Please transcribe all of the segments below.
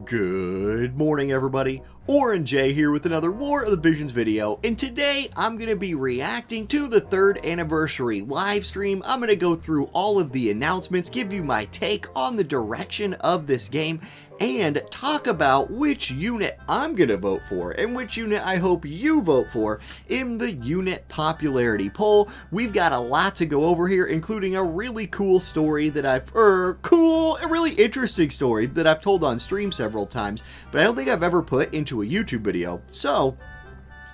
Good morning, everybody. Oren J here with another War of the Visions video, and today I'm going to be reacting to the 3rd anniversary live stream. I'm going to go through all of the announcements, give you my take on the direction of this game, and talk about which unit I'm going to vote for and which unit I hope you vote for in the unit popularity poll. We've got a lot to go over here, including a really cool story that a really interesting story that I've told on stream several times, but I don't think I've ever put into a YouTube video. So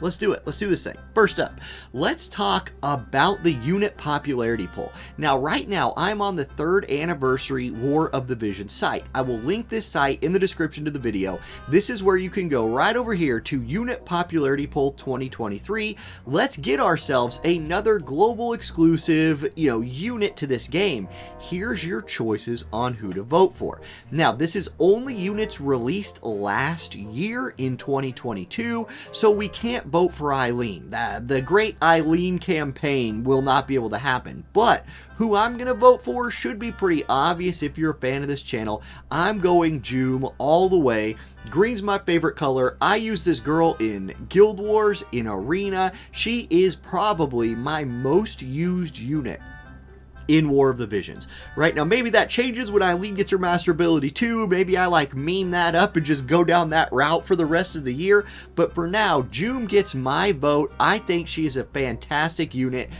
let's do it. Let's do this thing. First up, let's talk about the unit popularity poll. Now, right now, I'm on the 3rd anniversary War of the Visions site. I will link this site in the description to the video. This is where you can go right over here to Unit Popularity Poll 2023. Let's get ourselves another global exclusive, unit to this game. Here's your choices on who to vote for. Now, this is only units released last year in 2022, so we can't vote for Eileen. The great Eileen campaign will not be able to happen, but who I'm going to vote for should be pretty obvious if you're a fan of this channel. I'm going Joom all the way. Green's my favorite color. I use this girl in Guild Wars, in Arena. She is probably my most used unit in War of the Visions. Right now, maybe that changes when Eileen gets her master ability too. Maybe I meme that up and just go down that route for the rest of the year. But for now, Joom gets my vote. I think she is a fantastic unit.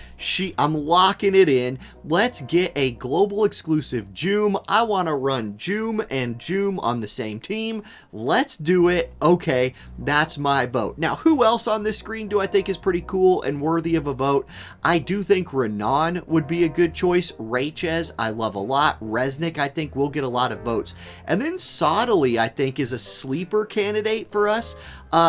I'm locking it in. Let's get a global exclusive Joom. I want to run Joom and Joom on the same team. Let's do it. Okay, that's my vote. Now, who else on this screen do I think is pretty cool and worthy of a vote? I do think Renan would be a good choice. Rachez, I love a lot. Resnick, I think, will get a lot of votes. And then Sottily, I think, is a sleeper candidate for us.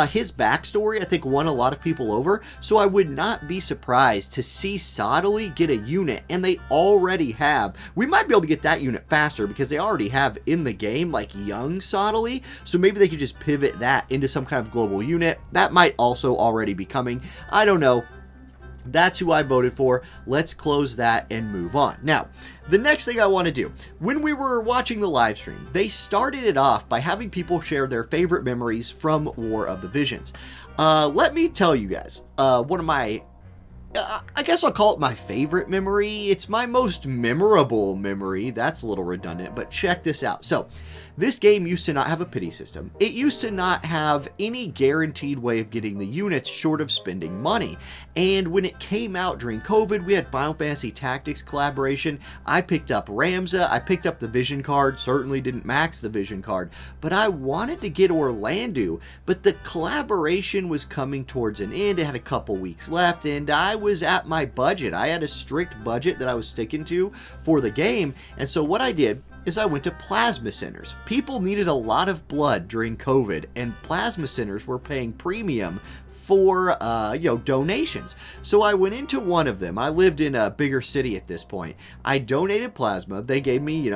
His backstory, I think, won a lot of people over, so I would not be surprised to see Sottily get a unit, and they already have. We might be able to get that unit faster because they already have in the game, young Sottily, so maybe they could just pivot that into some kind of global unit. That might also already be coming. I don't know. That's who I voted for. Let's close that and move on. Now, the next thing I want to do, when we were watching the live stream, they started it off by having people share their favorite memories from War of the Visions. Let me tell you guys, one of my, I guess I'll call it my favorite memory. It's my most memorable memory. That's a little redundant, but check this out. So, this game used to not have a pity system. It used to not have any guaranteed way of getting the units short of spending money. And when it came out during COVID, we had Final Fantasy Tactics collaboration. I picked up Ramza. I picked up the Vision card. Certainly didn't max the Vision card. But I wanted to get Orlando. But the collaboration was coming towards an end. It had a couple weeks left. And I was at my budget. I had a strict budget that I was sticking to for the game. And so what I did is I went to plasma centers. People needed a lot of blood during COVID, and plasma centers were paying premium for donations. So I went into one of them. I lived in a bigger city at this point. I donated plasma. They gave me,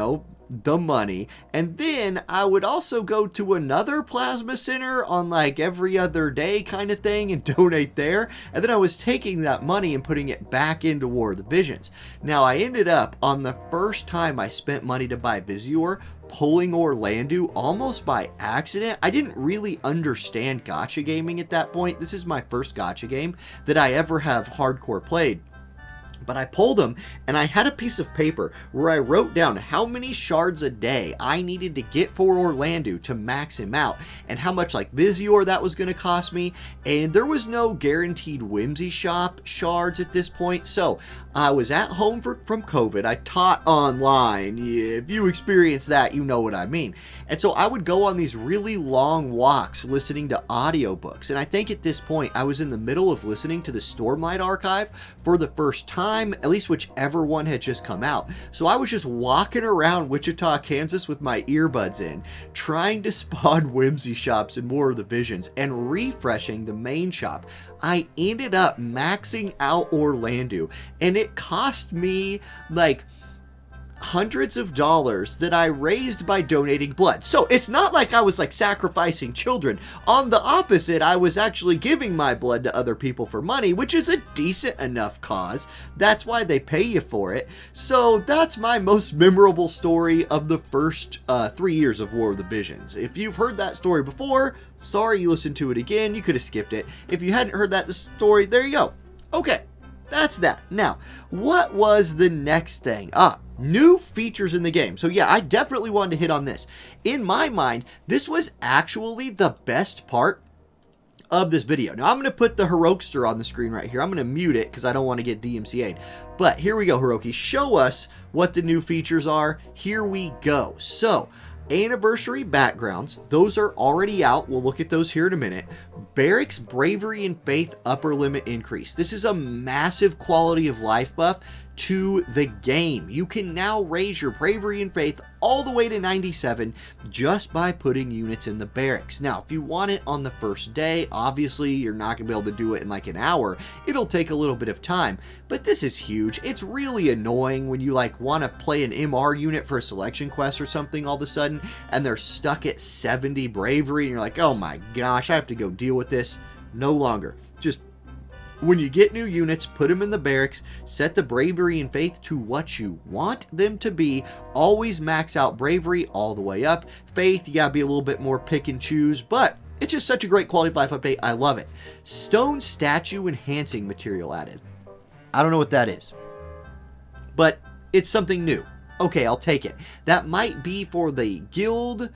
the money, and then I would also go to another plasma center on every other day kind of thing and donate there, and then I was taking that money and putting it back into War of the Visions. Now, I ended up, on the first time I spent money to buy Visior, pulling Orlando almost by accident. I didn't really understand gacha gaming at that point. This is my first gacha game that I ever have hardcore played. But I pulled them, and I had a piece of paper where I wrote down how many shards a day I needed to get for Orlando to max him out, and how much Visior that was going to cost me. And there was no guaranteed Whimsy Shop shards at this point, so I was at home from COVID. I taught online. If you experience that, you know what I mean. And so I would go on these really long walks listening to audiobooks, and I think at this point I was in the middle of listening to the Stormlight Archive for the first time, at least whichever one had just come out. So I was just walking around Wichita, Kansas with my earbuds in, trying to spawn Whimsy Shops in War of the Visions and refreshing the main shop. I ended up maxing out Orlando, and it cost me hundreds of dollars that I raised by donating blood. So it's not like I was like sacrificing children. On the opposite, I was actually giving my blood to other people for money, which is a decent enough cause. That's why they pay you for it. So that's my most memorable story of the first 3 years of War of the Visions. If you've heard that story before, sorry you listened to it again. You could have skipped it. If you hadn't heard that story, there you go. Okay, that's that. Now, what was the next thing? New features in the game. So yeah, I definitely wanted to hit on this. In my mind, this was actually the best part of this video. Now I'm going to put the Heroikster on the screen right here. I'm going to mute it because I don't want to get DMCA'd. But here we go, Hiroki. Show us what the new features are. Here we go. So, anniversary backgrounds, those are already out. We'll look at those here in a minute. Barracks Bravery and Faith upper limit increase. This is a massive quality of life buff to the game. You can now raise your Bravery and Faith all the way to 97 just by putting units in the barracks. Now, if you want it on the first day, obviously you're not going to be able to do it in like an hour. It'll take a little bit of time, but this is huge. It's really annoying when you like want to play an MR unit for a selection quest or something all of a sudden, and they're stuck at 70 Bravery, and you're like, oh my gosh, I have to go deal with this. No longer. Just when you get new units, put them in the barracks, set the Bravery and Faith to what you want them to be. Always max out Bravery all the way up. Faith, you gotta be a little bit more pick and choose, but it's just such a great quality of life update. I love it. Stone statue enhancing material added. I don't know what that is, but it's something new. Okay, I'll take it. That might be for the guild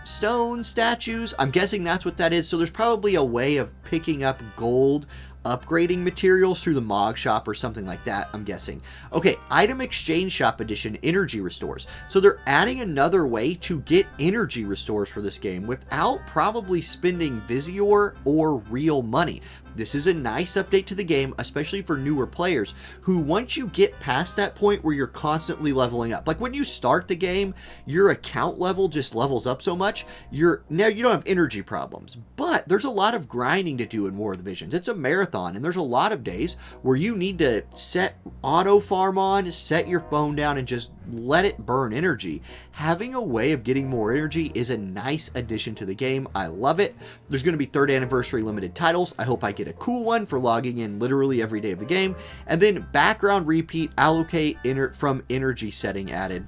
stone statues. I'm guessing that's what that is. So there's probably a way of picking up gold upgrading materials through the Mog Shop or something like that, I'm guessing. Okay, Item Exchange Shop Edition Energy Restores. So they're adding another way to get energy restores for this game without probably spending Visior or real money. This is a nice update to the game, especially for newer players who, once you get past that point where you're constantly leveling up, like when you start the game, your account level just levels up so much, now you don't have energy problems. But there's a lot of grinding to do in War of the Visions. It's a marathon, and there's a lot of days where you need to set auto farm on, set your phone down, and just let it burn energy. Having a way of getting more energy is a nice addition to the game. I love it. There's going to be 3rd anniversary limited titles. I hope I get a cool one for logging in literally every day of the game. And then background repeat allocate from energy setting added.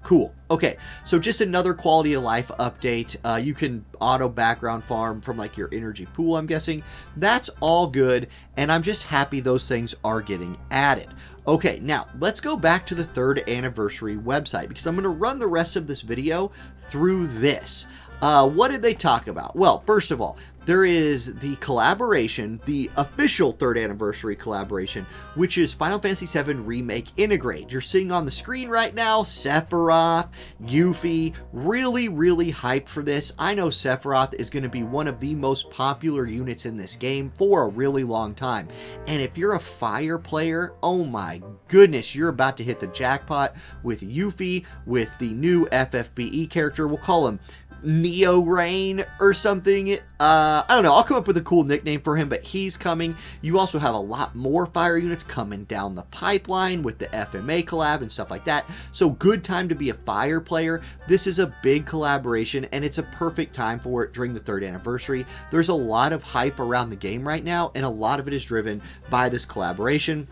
Cool. Okay, so just another quality of life update. You can auto background farm from like your energy pool, I'm guessing. That's all good, and I'm just happy those things are getting added. Okay, now let's go back to the 3rd anniversary website because I'm going to run the rest of this video through this. What did they talk about? Well, first of all, there is the collaboration, the official 3rd anniversary collaboration, which is Final Fantasy VII Remake Integrate. You're seeing on the screen right now, Sephiroth, Yuffie, really, really hyped for this. I know Sephiroth is going to be one of the most popular units in this game for a really long time. And if you're a fire player, oh my goodness, you're about to hit the jackpot with Yuffie, with the new FFBE character. We'll call him Neo Rain or something. I don't know. I'll come up with a cool nickname for him, but he's coming. You also have a lot more fire units coming down the pipeline with the FMA collab and stuff like that. So good time to be a fire player. This is a big collaboration, and it's a perfect time for it during the 3rd anniversary. There's a lot of hype around the game right now, and a lot of it is driven by this collaboration.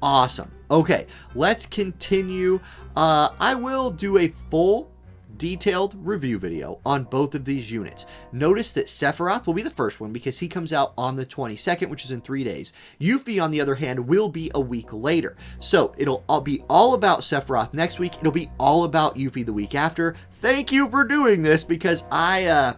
Awesome. Okay, let's continue. I will do a full detailed review video on both of these units. Notice that Sephiroth will be the first one because he comes out on the 22nd, which is in 3 days. Yuffie, on the other hand, will be a week later. So it'll be all about Sephiroth next week. It'll be all about Yuffie the week after. Thank you for doing this because I'm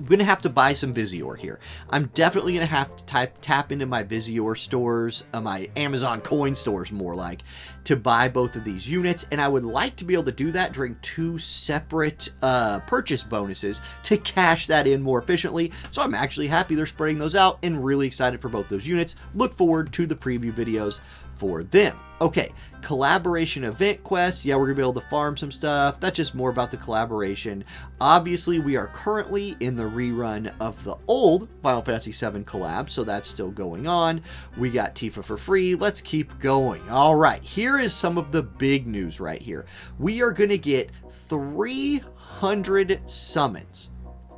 going to have to buy some Visior here. I'm definitely going to have to tap into my Visior stores, my Amazon coin stores more like, to buy both of these units, and I would like to be able to do that during 2 separate purchase bonuses to cash that in more efficiently. So I'm actually happy they're spreading those out and really excited for both those units. Look forward to the preview videos for them. Okay, collaboration event quests. Yeah, we're gonna be able to farm some stuff. That's just more about the collaboration. Obviously, we are currently in the rerun of the old Final Fantasy VII collab, so that's still going on. We got Tifa for free. Let's keep going. All right, here is some of the big news right here. We are gonna get 300 summons.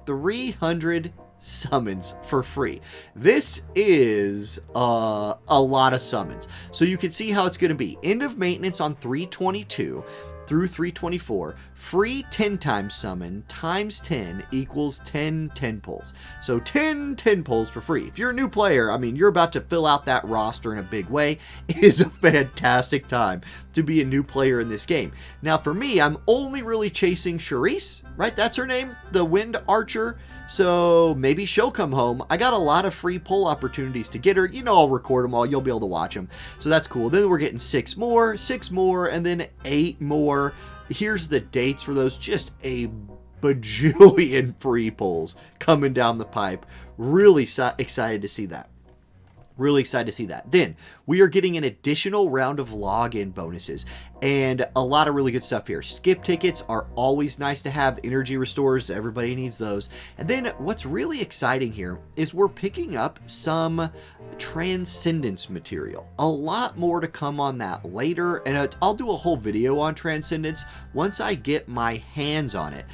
300 summons for free. This is a lot of summons. So you can see how it's going to be. End of maintenance on 322 through 324. Free 10 times summon times 10 equals 10 10 pulls. So 10 10 pulls for free. If you're a new player, I mean, you're about to fill out that roster in a big way. It is a fantastic time to be a new player in this game. Now for me, I'm only really chasing Charisse, right? That's her name, the Wind Archer. So maybe she'll come home. I got a lot of free pull opportunities to get her. You know, I'll record them all. You'll be able to watch them. So that's cool. Then we're getting 6 more, and then 8 more. Here's the dates for those. Just a bajillion free pulls coming down the pipe. Really excited to see that. Really excited to see that. Then we are getting an additional round of login bonuses and a lot of really good stuff here. Skip tickets are always nice to have. Energy restores, everybody needs those. And then what's really exciting here is we're picking up some Transcendence material. A lot more to come on that later, and I'll do a whole video on Transcendence once I get my hands on it.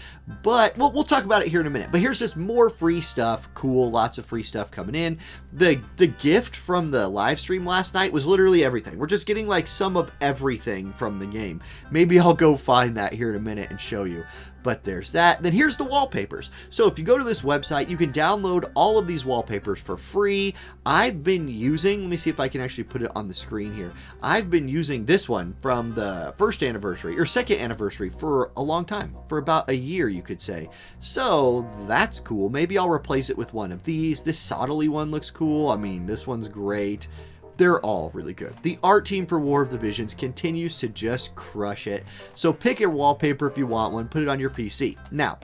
But we'll talk about it here in a minute. But here's just more free stuff. Cool, lots of free stuff coming in. The gift from the live stream last night was literally everything. We're just getting like some of everything from the game. Maybe I'll go find that here in a minute and show you. But there's that. Then here's the wallpapers. So if you go to this website, you can download all of these wallpapers for free. I've been using, let me see if I can actually put it on the screen here. I've been using this one from the first anniversary or second anniversary for a long time, for about a year, you could say. So that's cool. Maybe I'll replace it with one of these. This Sottily one looks cool. I mean, this one's great. They're all really good. The art team for War of the Visions continues to just crush it. So pick a wallpaper if you want one, put it on your PC. Now,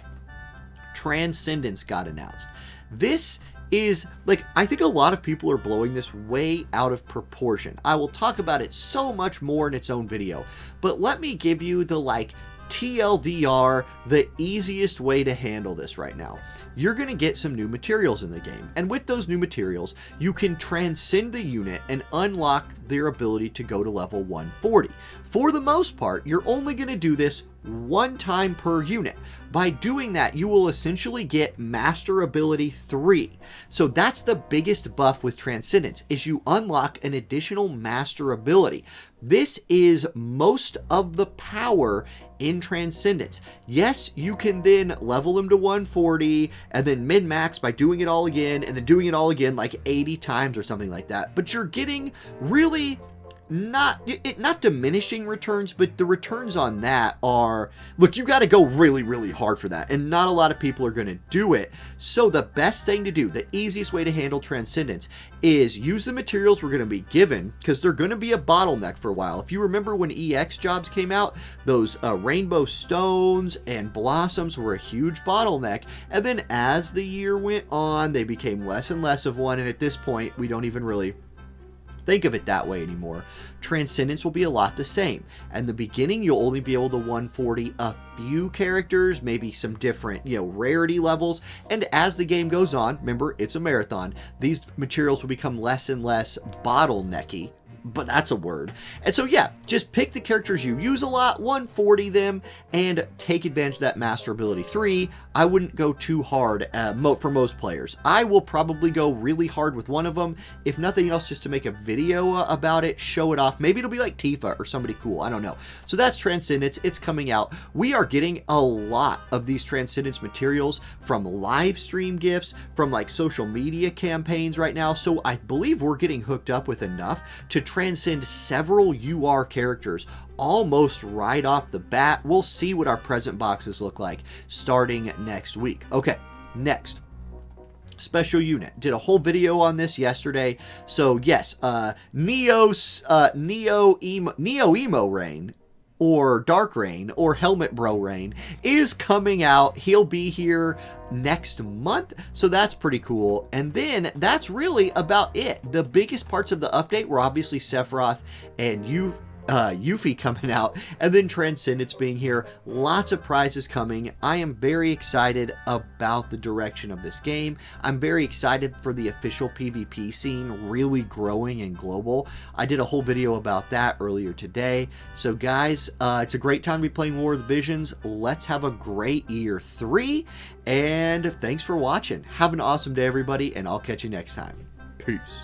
Transcendence got announced. This is, like, I think a lot of people are blowing this way out of proportion. I will talk about it so much more in its own video, but let me give you the, like, TLDR, the easiest way to handle this right now. You're going to get some new materials in the game, and with those new materials, you can transcend the unit and unlock their ability to go to level 140. For the most part, you're only going to do this one time per unit. By doing that, you will essentially get Master Ability 3. So that's the biggest buff with Transcendence, is you unlock an additional Master Ability. This is most of the power in Transcendence. Yes, you can then level them to 140 and then min-max by doing it all again and then doing it all again like 80 times or something like that. But you're getting really not diminishing returns, but the returns on that are, look, you got to go really, really hard for that, and not a lot of people are going to do it. So the best thing to do, the easiest way to handle Transcendence, is use the materials we're going to be given, because they're going to be a bottleneck for a while. If you remember when EX jobs came out, those rainbow stones and blossoms were a huge bottleneck, and then as the year went on, they became less and less of one, and at this point, we don't even really think of it that way anymore. Transcendence will be a lot the same. In the beginning, you'll only be able to 140 a few characters, maybe some different, rarity levels. And as the game goes on, remember, it's a marathon, these materials will become less and less bottlenecky. But that's a word. And so yeah, just pick the characters you use a lot, 140 them, and take advantage of that Master Ability 3. I wouldn't go too hard for most players. I will probably go really hard with one of them, if nothing else, just to make a video about it, show it off. Maybe it'll be like Tifa or somebody cool, I don't know. So that's Transcendence, it's coming out. We are getting a lot of these Transcendence materials from live stream gifts, from like social media campaigns right now. So I believe we're getting hooked up with enough to transcend several UR characters almost right off the bat. We'll see what our present boxes look like starting next week. Okay, next. Special unit. Did a whole video on this yesterday. So yes, Neo Emo Rain or Dark Rain, or Helmet Bro Rain, is coming out. He'll be here next month, so that's pretty cool. And then that's really about it. The biggest parts of the update were obviously Sephiroth and Yuffie coming out, and then Transcendence being here. Lots of prizes coming. I am very excited about the direction of this game. I'm very excited for the official PvP scene really growing and global. I did a whole video about that earlier today. So guys, it's a great time to be playing War of the Visions. Let's have a great year 3, and thanks for watching. Have an awesome day, everybody, and I'll catch you next time. Peace.